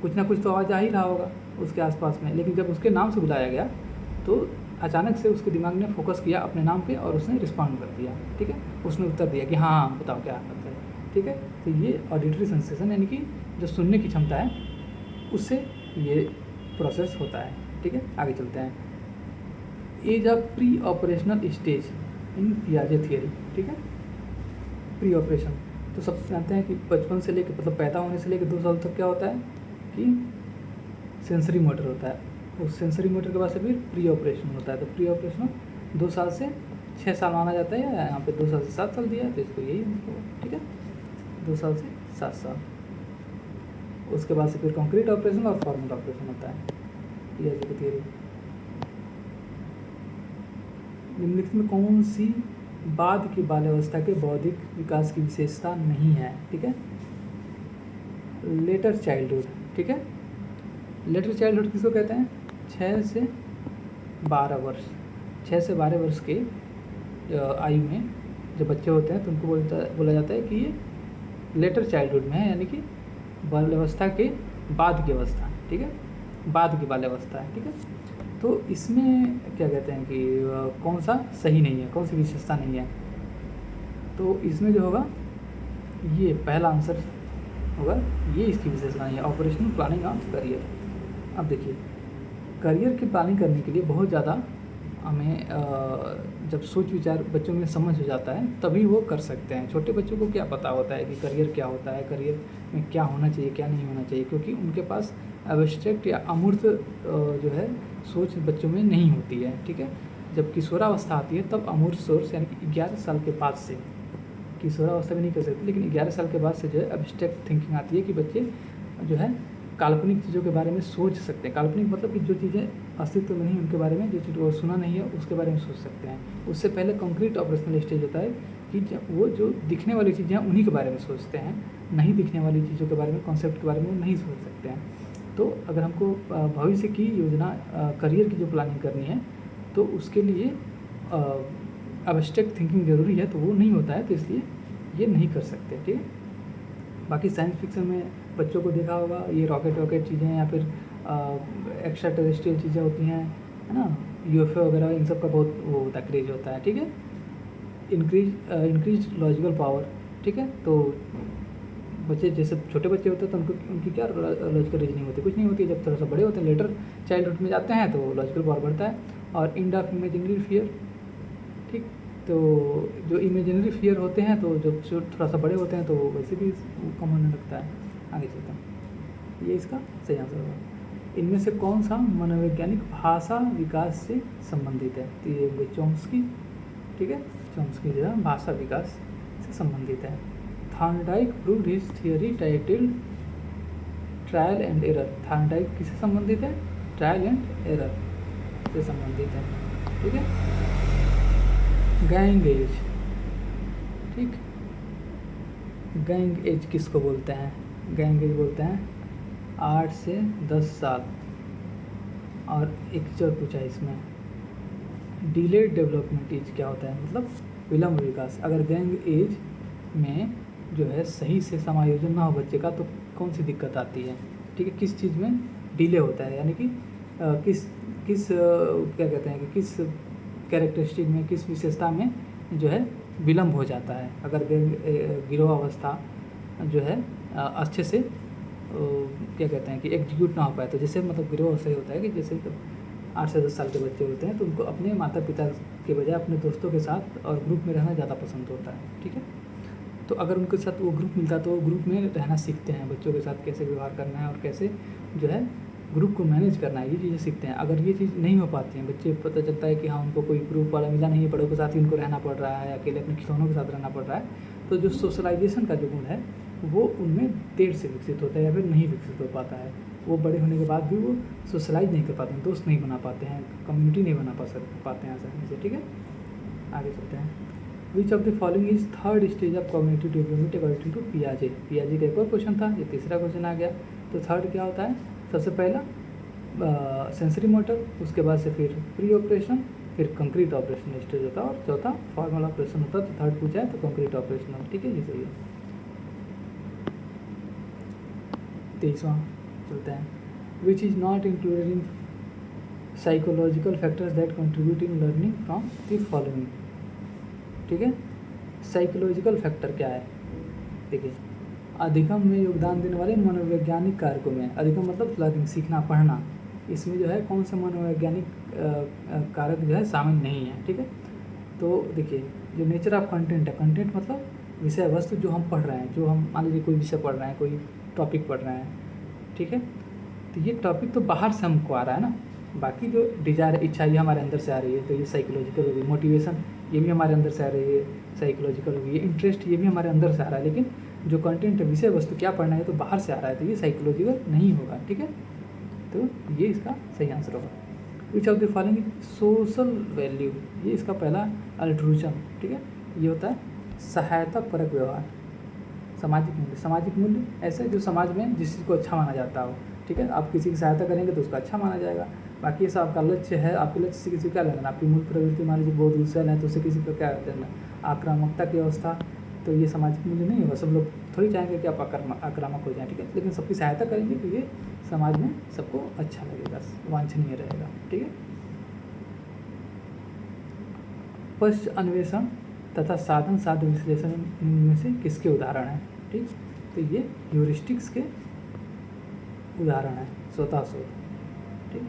कुछ ना कुछ तो आवाज़ आ ही रहा होगा उसके आसपास में, लेकिन जब उसके नाम से बुलाया गया तो अचानक से उसके दिमाग ने फोकस किया अपने नाम पे और उसने रिस्पॉन्ड कर दिया, ठीक है, उसने उत्तर दिया कि हाँ बताओ क्या बात है, ठीक है। तो ये ऑडिटरी सेंसेशन यानी कि जो सुनने की क्षमता है उससे ये प्रोसेस होता है, ठीक है। आगे चलते हैं, age of pre operational stage in पियाजे थियरी, ठीक है। प्री ऑपरेशन तो सब जानते हैं कि बचपन से लेकर मतलब पैदा होने से लेकर 2 साल तक क्या होता है कि सेंसरी मोटर होता है, उस सेंसरी मोटर के बाद से फिर प्री ऑपरेशन होता है, तो प्री ऑपरेशन 2 साल से 6 साल माना जाता है, या यहाँ पे 2 साल से 7 साल दिया है तो इसको यही, ठीक है, 2 साल से 7 साल। उसके बाद से फिर कंक्रीट ऑपरेशन और फॉर्मल ऑपरेशन होता है, पियाजे की थियरी। निम्नलिखित में कौन सी बाद की बाल्यावस्था के बौद्धिक विकास की विशेषता नहीं है, ठीक है, लेटर चाइल्डहुड, ठीक है। लेटर चाइल्डहुड किसको कहते हैं, 6 से 12 वर्ष, 6 से 12 वर्ष के आयु में जो बच्चे होते हैं तो उनको बोला जाता है कि ये लेटर चाइल्डहुड में है, यानी कि बाल्यावस्था के बाद की अवस्था, ठीक है, बाद की बाल्यावस्था है, ठीक है। तो इसमें क्या कहते हैं कि कौन सा सही नहीं है, कौन सी विशेषता नहीं है, तो इसमें जो होगा ये पहला आंसर होगा, ये इसकी विशेषता नहीं है, ऑपरेशनल प्लानिंग ऑफ करियर। अब देखिए, करियर की प्लानिंग करने के लिए बहुत ज़्यादा हमें जब सोच विचार बच्चों में समझ हो जाता है तभी वो कर सकते हैं। छोटे बच्चों को क्या पता होता है कि करियर क्या होता है, करियर में क्या होना चाहिए क्या नहीं होना चाहिए, क्योंकि उनके पास एब्स्ट्रैक्ट या अमूर्त जो है सोच बच्चों में नहीं होती है, ठीक है। जब किशोरावस्था आती है तब अमूर्त सोच यानी कि 11 साल के बाद से, किशोरावस्था भी नहीं कर सकते लेकिन 11 साल के बाद से जो है एब्स्ट्रैक्ट थिंकिंग आती है कि बच्चे जो है काल्पनिक चीज़ों के बारे में सोच सकते हैं। काल्पनिक मतलब कि जो चीज़ें अस्तित्व में नहीं उनके बारे में, जो चीज़ वो सुना नहीं है उसके बारे में सोच सकते हैं। उससे पहले कंक्रीट ऑपरेशनल स्टेज होता है कि वो जो दिखने वाली चीज़ें हैं उन्हीं के बारे में सोचते हैं, नहीं दिखने वाली चीज़ों के बारे में, कॉन्सेप्ट के बारे में नहीं सोच सकते हैं। तो अगर हमको भविष्य की योजना करियर की जो प्लानिंग करनी है तो उसके लिए एब्स्ट्रैक्ट थिंकिंग ज़रूरी है, तो वो नहीं होता है, तो इसलिए ये नहीं कर सकते, ठीक है। बाकी साइंस फिक्शन में बच्चों को देखा होगा ये रॉकेट चीज़ें या फिर एक्स्ट्रा टेरेस्ट्रियल चीज़ें होती हैं, है ना, UFO वगैरह, इन सब का बहुत वो होता है, क्रेज होता है, ठीक है। इंक्रीज लॉजिकल पावर, ठीक है। तो बच्चे जैसे छोटे बच्चे होते हैं तो उनकी क्या लॉजिकल रीजनिंग होती है, कुछ नहीं होती है। जब थोड़ा सा बड़े होते हैं, लेटर चाइल्डहुड में जाते हैं तो लॉजिकल पावर बढ़ता है। और एंड ऑफ इमेजिनरी फियर, ठीक, तो जो इमेजिनरी फियर होते हैं तो जब थोड़ा सा बड़े होते हैं तो वैसे भी कम होने लगता है। आगे चलता हूँ, ये इसका सही आंसर होगा। इनमें से कौन सा मनोवैज्ञानिक भाषा विकास से संबंधित है, तो ये होंगे चॉम्स्की, ठीक है, चॉम्स्की जो है भाषा विकास से संबंधित है। Thorndike proved his theory titled trial and error, Thorndike किससे संबंधित है, ट्रायल एंड एरर से संबंधित है, ठीक है। गैंग एज, ठीक, गैंग एज किसको बोलते हैं, गैंग एज बोलते हैं 8 से 10 साल। और एक चीज़ और पूछा है इसमें, डिलेड डेवलपमेंट एज क्या होता है, मतलब विलंब विकास। अगर गैंग एज में जो है सही से समायोजन ना हो बच्चे का तो कौन सी दिक्कत आती है, ठीक है, किस चीज़ में डिले होता है, यानी कि किस क्या कहते हैं कि किस कैरेक्टरिस्टिक में, किस विशेषता में जो है विलंब हो जाता है। अगर गिरोह अवस्था जो है अच्छे से क्या कहते हैं कि एग्जीक्यूट ना हो पाए, तो जैसे मतलब गिरोह अवस्था होता है कि जैसे 8 से 10 साल के बच्चे होते हैं तो उनको अपने माता पिता के बजाय अपने दोस्तों के साथ और ग्रुप में रहना ज़्यादा पसंद होता है, ठीक है। तो अगर उनके साथ वो ग्रुप मिलता है तो वो ग्रुप में रहना सीखते हैं, बच्चों के साथ कैसे व्यवहार करना है और कैसे जो है ग्रुप को मैनेज करना है, ये चीज़ें सीखते हैं। अगर ये चीज़ नहीं हो पाती हैं, बच्चे पता चलता है कि हाँ उनको कोई ग्रुप वाला मिला नहीं है, बड़ों के साथ ही उनको रहना पड़ रहा है, अकेले अपने खिलौनों के साथ रहना पड़ रहा है, तो जो सोशलाइजेशन का जो गुण है वो उनमें देर से विकसित होता है या फिर नहीं विकसित हो पाता है। वो बड़े होने के बाद भी वो सोशलाइज नहीं कर पाते हैं, दोस्त नहीं बना पाते हैं, कम्युनिटी नहीं बना पाते हैं आसानी से। ठीक है, आगे चलते हैं। Which of the following is third stage of cognitive development according to पियाजे। पियाजे का एक और क्वेश्चन था, ये तीसरा क्वेश्चन आ गया। तो थर्ड क्या होता है? सबसे पहला सेंसरी मोटर, उसके बाद से फिर प्री ऑपरेशन, फिर कंक्रीट ऑपरेशन स्टेज होता है, और चौथा फॉर्मल ऑपरेशन होता है। तो थर्ड पूछा है तो कंक्रीट ऑपरेशनल। ठीक है, ये सही है। 23वां चलते हैं। Which is not included in psychological factors that contribute in learning from the following. ठीक है, साइकोलॉजिकल फैक्टर क्या है? देखिए, अधिगम में योगदान देने वाले मनोवैज्ञानिक कारकों में, अधिगम मतलब लर्निंग, सीखना, पढ़ना, इसमें जो है कौन से मनोवैज्ञानिक कारक जो है शामिल नहीं है। ठीक है, तो देखिए जो नेचर ऑफ कंटेंट है, कंटेंट मतलब विषय वस्तु जो हम पढ़ रहे हैं, जो हम मान लीजिए कोई विषय पढ़ रहे हैं, कोई टॉपिक पढ़ रहे हैं, ठीक है, तो ये टॉपिक तो बाहर से हमको आ रहा है ना, बाकी जो डिजायर, इच्छा, ये हमारे अंदर से आ रही है, तो ये साइकोलॉजिकल होगी। मोटिवेशन ये भी हमारे अंदर से आ रही है, साइकोलॉजिकल होगी। ये इंटरेस्ट ये भी हमारे अंदर से आ रहा है, लेकिन जो कंटेंट है, विषय वस्तु क्या पढ़ना है तो बाहर से आ रहा है, तो ये साइकोलॉजिकल नहीं होगा। ठीक है, तो ये इसका सही आंसर होगा। विच of the following social value, ये इसका पहला अल्ट्रूजम। ठीक है, ये होता है सहायता परक व्यवहार। सामाजिक मूल्य, सामाजिक मूल्य ऐसे जो समाज में जिस चीज़ को अच्छा माना जाता हो। ठीक है, आप किसी की सहायता करेंगे तो उसका अच्छा माना जाएगा। बाकी ये सब आपका लक्ष्य है, आपके लक्ष्य से किसी को क्या लेना, आपकी मूल प्रवृत्ति मान लीजिए बहुत गुस्सैल है तो उससे किसी को क्या लेना, आक्रामकता की अवस्था, तो ये सामाजिक मूल्य नहीं होगा। सब लोग थोड़ी चाहेंगे कि आप आक्रामक हो जाएं। ठीक है, लेकिन सबकी सहायता करेंगे तो ये समाज में सबको अच्छा लगेगा, वांछनीय रहेगा। ठीक है, पश्च अन्वेषण तथा साधन साध्य विश्लेषण में से किसके उदाहरण हैं? ठीक, तो ये ह्यूरिस्टिक्स के उदाहरण है, स्वतः शोध। ठीक,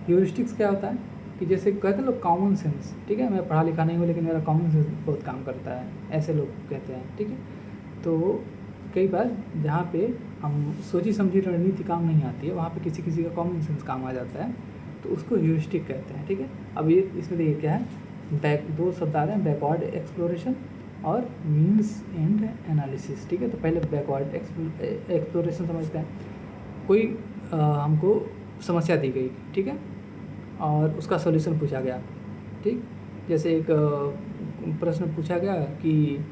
ह्यूरिस्टिक्स क्या होता है कि जैसे कहते लोग कॉमन सेंस। ठीक है, मैं पढ़ा लिखा नहीं हूँ लेकिन मेरा कॉमन सेंस बहुत काम करता है, ऐसे लोग कहते हैं। ठीक है, तो कई बार जहाँ पे हम सोची समझी रणनीति काम नहीं आती है, वहाँ पे किसी किसी का कॉमन सेंस काम आ जाता है, तो उसको ह्यूरिस्टिक कहते हैं। ठीक है, अब ये इसमें देखिए क्या है, दो शब्द आ रहे हैं, बैकवर्ड एक्सप्लोरेशन और मीन्स एंड एनालिसिस। ठीक है, तो पहले बैकवर्ड एक्सप्लोरेशन समझते हैं। कोई हमको समस्या दी गई, ठीक है, और उसका सॉल्यूशन पूछा गया। ठीक, जैसे एक प्रश्न पूछा गया कि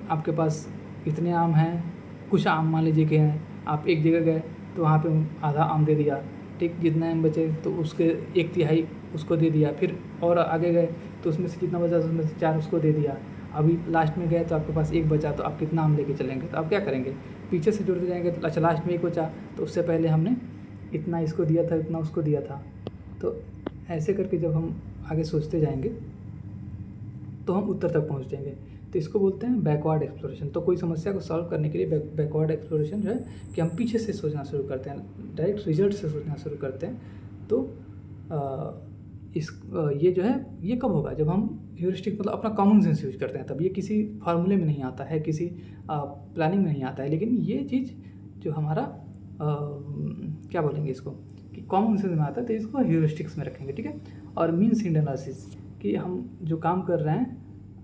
आपके पास इतने आम हैं, कुछ आम मान लीजिए कि हैं, आप एक जगह गए तो वहाँ पे आधा आम दे दिया। ठीक, जितने आम बचे तो उसके 1/3 उसको दे दिया, फिर और आगे गए तो उसमें से जितना बचा उसमें से 4 उसको दे दिया। अभी लास्ट में गए तो आपके पास 1 बचा, तो आप कितना आम लेके चलेंगे? तो आप क्या करेंगे, पीछे से जुड़ते जाएंगे। तो अच्छा, लास्ट में 1 बचा तो उससे पहले हमने इतना इसको दिया था, इतना उसको दिया था। तो ऐसे करके जब हम आगे सोचते जाएंगे तो हम उत्तर तक पहुंच जाएंगे। तो इसको बोलते हैं बैकवर्ड एक्सप्लोरेशन। तो कोई समस्या को सॉल्व करने के लिए बैकवर्ड एक्सप्लोरेशन जो है कि हम पीछे से सोचना शुरू करते हैं, डायरेक्ट रिजल्ट से सोचना शुरू करते हैं। तो ये जो है ये कब होगा, जब हम ह्यूरिस्टिक मतलब अपना कॉमन सेंस यूज करते हैं, तब। ये किसी फार्मूले में नहीं आता है, किसी प्लानिंग में नहीं आता है, लेकिन ये चीज़ जो हमारा क्या बोलेंगे इसको कि कॉमन सेंस में आता है, तो इसको ह्यूरिस्टिक्स में रखेंगे। ठीक है, और मीन्स एंड एनालिसिस कि हम जो काम कर रहे हैं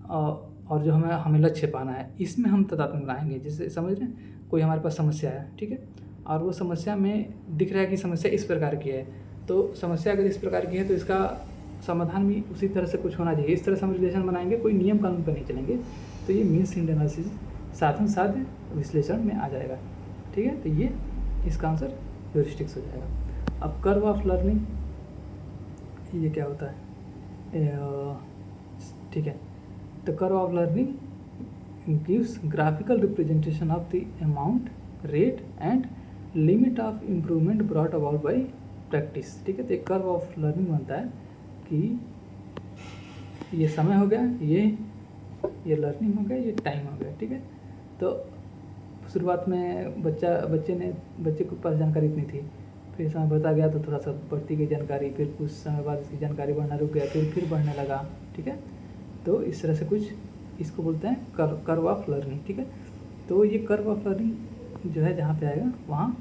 और जो हमें लक्ष्य पाना है, इसमें हम तादात्म्य बनाएंगे। जैसे समझ रहे हैं, कोई हमारे पास समस्या है, ठीक है, और वो समस्या में दिख रहा है कि समस्या इस प्रकार की है, तो समस्या अगर इस प्रकार की है तो इसका समाधान भी उसी तरह से कुछ होना चाहिए। इस तरह से हम रिलेशन बनाएंगे, कोई नियम कानून पर नहीं चलेंगे। तो ये मीन्स एंड एनालिसिस साधन साध्य विश्लेषण में आ जाएगा। ठीक है, तो ये इसका आंसर ह्यूरिस्टिक्स हो जाएगा। अब कर्व ऑफ लर्निंग, ये क्या होता है? ठीक है, the curve of learning gives graphical representation of the amount, rate and limit of improvement brought about by practice. ठीक है, तो एक कर्व ऑफ लर्निंग बनता है कि ये समय हो गया, ये लर्निंग हो गया, ये टाइम हो गया। ठीक है, तो शुरुआत में बच्चे के पास जानकारी इतनी थी, फिर समय बढ़ता गया तो थोड़ा सा बढ़ती गई जानकारी, फिर कुछ समय बाद इसकी जानकारी बढ़ना रुक गया, फिर बढ़ने लगा। ठीक है, तो इस तरह से कुछ इसको बोलते हैं कर्व ऑफ लर्निंग, ठीक है। तो ये कर्व ऑफ लर्निंग जो है जहाँ पे आएगा वहाँ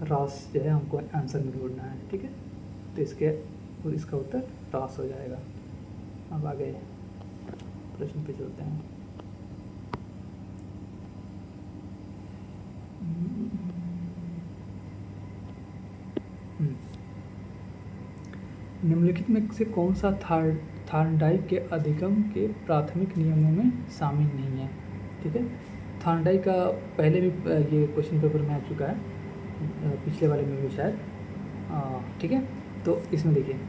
रॉस जो है हमको आंसर में ढूंढना है, ठीक है। तो इसका उत्तर रॉस हो जाएगा। अब आगे प्रश्न पे चलते हैं। निम्नलिखित में से कौन सा थॉर्नडाइक के अधिगम के प्राथमिक नियमों में शामिल नहीं है, ठीक है। थॉर्नडाइक का पहले भी ये क्वेश्चन पेपर में आ चुका है, पिछले वाले में भी शायद, ठीक है। तो इसमें देखिए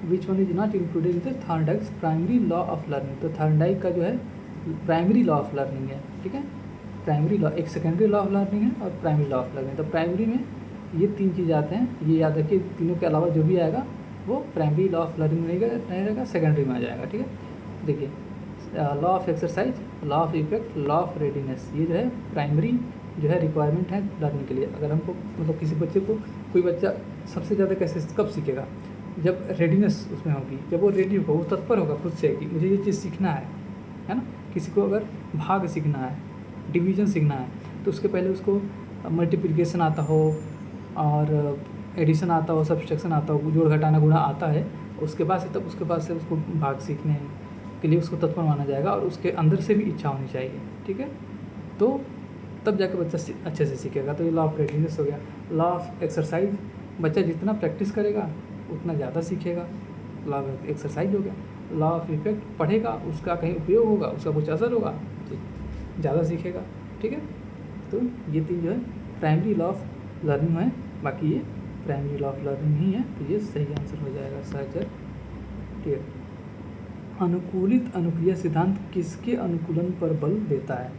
which one is not included in the Thorndike's primary law of learning. तो थॉर्नडाइक का जो है प्राइमरी लॉ ऑफ लर्निंग है, ठीक है। प्राइमरी लॉ, एक सेकेंडरी लॉ ऑफ लर्निंग है और प्राइमरी लॉ ऑफ लर्निंग। तो प्राइमरी में ये 3 चीज़ आते हैं, ये याद रखिए। तीनों के अलावा जो भी आएगा वो प्राइमरी लॉ ऑफ लर्निंग नहीं रहेगा, सेकेंडरी में आ जाएगा, ठीक है। देखिए law of exercise, law of effect, law of readiness, ये जो है प्राइमरी जो है रिक्वायरमेंट है लर्निंग के लिए। अगर हमको मतलब किसी बच्चे को, कोई बच्चा सबसे ज़्यादा कैसे कब सीखेगा, जब रेडीनेस उसमें होगी, जब वो रेडी होगा, वो तत्पर होगा खुद से कि मुझे ये चीज़ सीखना है ना। किसी को अगर भाग सीखना है, डिवीज़न सीखना है, तो उसके पहले उसको मल्टीप्लिकेशन आता हो और एडिशन आता हो, सब्सट्रैक्शन आता हो, जोड़ घटाना गुणा आता है, उसके बाद से उसको भाग सीखने के लिए उसको तत्पर माना जाएगा और उसके अंदर से भी इच्छा होनी चाहिए, ठीक है। तो तब जाकर बच्चा अच्छे से सीखेगा। तो ये लॉ ऑफ रेडीनेस हो गया। लॉ ऑफ एक्सरसाइज, बच्चा जितना प्रैक्टिस करेगा उतना ज़्यादा सीखेगा, लॉ ऑफ एक्सरसाइज हो गया। लॉ ऑफ इफेक्ट, पढ़ेगा, उसका कहीं उपयोग होगा, उसका कुछ असर होगा तो ज़्यादा सीखेगा, ठीक है। तो ये 3 जो है प्राइमरी लॉ ऑफ लर्निंग है, बाकी ये प्राइमरी लॉ ऑफ लर्निंग नहीं है, तो ये सही आंसर हो जाएगा सहचर, ठीक है। अनुकूलित अनुक्रिया सिद्धांत किसके अनुकूलन पर बल देता है,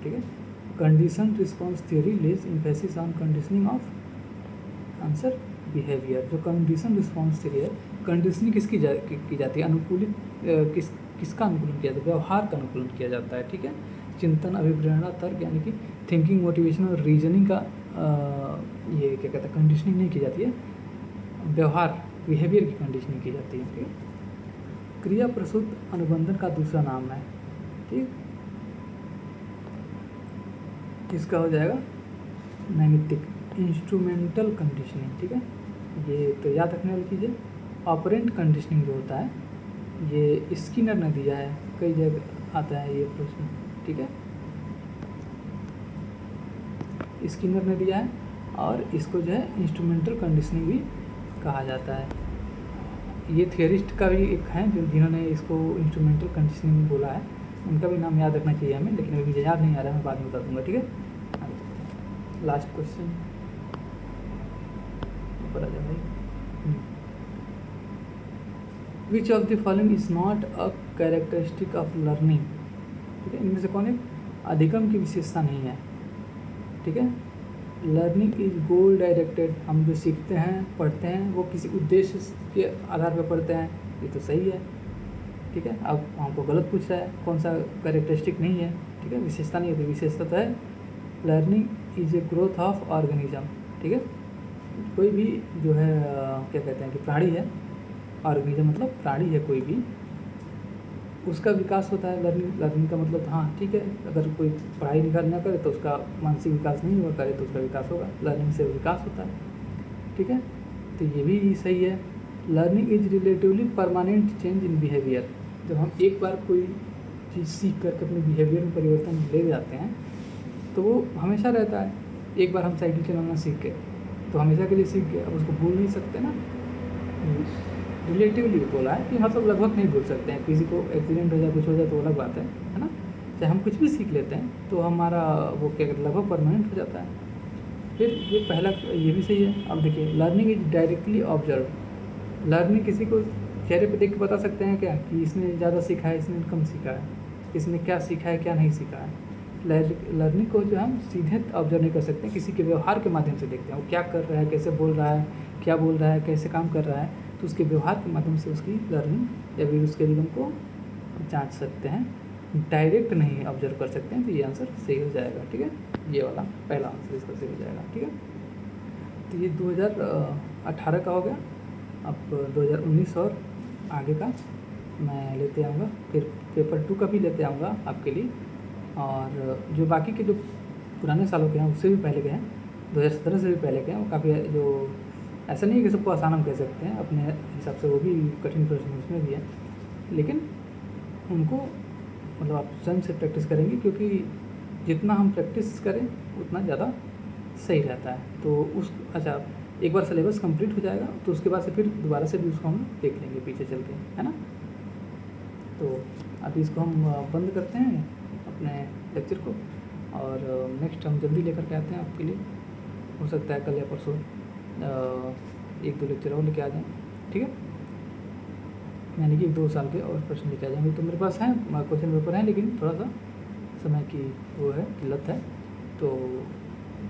ठीक है। Condition response theory lays emphasis on conditioning of answer behaviour. जो कंडीशन रिस्पॉन्स थ्योरी है, कंडीशनिंग किसकी की जाती है, अनुकूलित किसका अनुकूलन किया जाता है, व्यवहार का अनुकूलन किया जाता है, ठीक है। चिंतन, अभिप्रेरणा, तर्क यानी कि थिंकिंग, मोटिवेशन और रीजनिंग का ये क्या कहते हैं कंडीशनिंग नहीं की जाती है, व्यवहार बिहेवियर की कंडीशनिंग की जाती है, ठीक है। क्रिया प्रसूत अनुबंधन का दूसरा नाम है, ठीक। इसका हो जाएगा नैमित्तिक, इंस्ट्रूमेंटल कंडीशनिंग, ठीक है। ये तो याद रखने वाली चीज़ है। ऑपरेंट कंडीशनिंग जो होता है ये स्किनर ने दिया है, कई जगह आता है ये प्रश्न, ठीक है। स्किनर ने दिया है और इसको जो है इंस्ट्रूमेंटल कंडीशनिंग भी कहा जाता है। ये थियरिस्ट का भी एक है जिन्होंने इसको इंस्ट्रूमेंटल कंडीशनिंग बोला है, उनका भी नाम याद रखना चाहिए हमें, लेकिन अभी मुझे याद नहीं आ रहा, मैं बाद में बता दूंगा, ठीक है। लास्ट क्वेश्चन ऊपर आ जाए भाई। विच of the following is not a characteristic of learning, ठीक है। इनमें से कौन एक अधिगम की विशेषता नहीं है, ठीक है। लर्निंग इज गोल डायरेक्टेड, हम जो सीखते हैं, पढ़ते हैं, वो किसी उद्देश्य के आधार पर पढ़ते हैं, ये तो सही है, ठीक है। अब हमको गलत पूछ रहा है, कौन सा कैरेक्टरिस्टिक नहीं है, ठीक है, विशेषता नहीं है। तो विशेषता तो है learning is a growth of organism, ठीक है। कोई भी जो है क्या कहते हैं कि प्राणी है, ऑर्गेनिज्म मतलब प्राणी है कोई भी, उसका विकास होता है। लर्निंग का मतलब हाँ ठीक है, अगर कोई पढ़ाई लिखाई ना करे तो उसका मानसिक विकास नहीं हुआ, करे तो उसका विकास होगा, लर्निंग से विकास होता है, ठीक है। तो ये भी सही है। Learning is relatively permanent change in behaviour, जब हम एक बार कोई चीज़ सीख करके अपने बिहेवियर में परिवर्तन ले जाते हैं तो वो हमेशा रहता है। एक बार हम साइकिल चलाना सीख गए तो हमेशा के लिए सीख गए, अब उसको भूल नहीं सकते ना। रिलेटिवली बोला है कि मतलब लगभग नहीं भूल सकते हैं, किसी को एक्सीडेंट हो जाए, कुछ हो जाए तो अलग बात है ना। चाहे हम कुछ भी सीख लेते हैं तो हमारा वो क्या लगभग परमानेंट हो जाता है। फिर ये पहला ये भी सही है। अब देखिए learning is directly observe, learning किसी को चेहरे पे देख के बता सकते हैं क्या कि इसने ज़्यादा सीखा है, इसने कम सीखा है, इसने क्या सीखा है क्या नहीं सीखा है। लर्निंग को जो हम सीधे ऑब्जर्व नहीं कर सकते हैं, किसी के व्यवहार के माध्यम से देखते हैं, वो क्या कर रहा है, कैसे बोल रहा है, क्या बोल रहा है, कैसे काम कर रहा है, तो उसके व्यवहार के माध्यम से उसकी लर्निंग या फिर उसके रिदम को जांच सकते हैं, डायरेक्ट नहीं ऑब्जर्व कर सकते हैं। तो ये आंसर सही हो जाएगा, ठीक है। ये वाला पहला आंसर इसका सही हो जाएगा, ठीक है। तो ये 2018 का हो गया। अब 2019 और आगे का मैं लेते आऊँगा फिर पेपर 2 का भी लेते आऊँगा आपके लिए, और जो बाकी के जो पुराने सालों के हैं उससे भी पहले के हैं, 2017 से भी पहले के हैं, वो काफ़ी जो ऐसा नहीं है कि सबको आसान हम कह सकते हैं, अपने हिसाब से वो भी कठिन प्रश्न उसमें भी है, लेकिन उनको मतलब आप स्वयं से प्रैक्टिस करेंगे, क्योंकि जितना हम प्रैक्टिस करें उतना ज़्यादा सही रहता है। तो अच्छा, एक बार सिलेबस कंप्लीट हो जाएगा तो उसके बाद से फिर दोबारा से भी उसको हम देख लेंगे पीछे चल के, है ना। तो अभी इसको हम बंद करते हैं अपने लेक्चर को, और नेक्स्ट हम जल्दी लेकर के आते हैं आपके लिए। हो सकता है कल या परसों 1-2 लेक्चर और लेके आ जाएँ, ठीक है, यानी कि 1-2 साल के और प्रश्न लेके आ जाएंगे। तो मेरे पास हैं क्वेश्चन पेपर हैं, लेकिन थोड़ा सा समय की वो है, किल्लत है, तो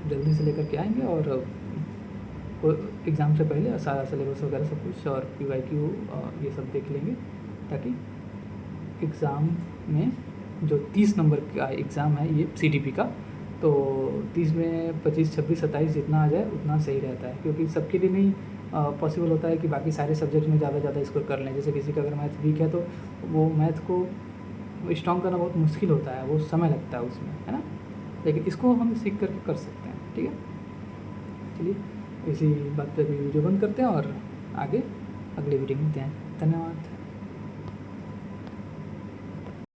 जल्दी से लेकर के आएंगे, और एग्ज़ाम से पहले सारा सिलेबस वगैरह सब कुछ और PYQ ये सब देख लेंगे, ताकि एग्ज़ाम में जो 30 नंबर का एग्ज़ाम है ये CDP का, तो 30 में 25, 26, 27 जितना आ जाए उतना सही रहता है, क्योंकि सबके लिए नहीं पॉसिबल होता है कि बाकी सारे सब्जेक्ट में ज़्यादा स्कोर कर लें। जैसे किसी का अगर मैथ वीक है तो वो मैथ को स्ट्रॉन्ग करना बहुत मुश्किल होता है, वो समय लगता है उसमें, है ना, लेकिन इसको हम सीख करके कर सकते हैं, ठीक है। चलिए इसी बात पे भी वीडियो बंद करते हैं और आगे अगले वीडियो में मिलते हैं। धन्यवाद।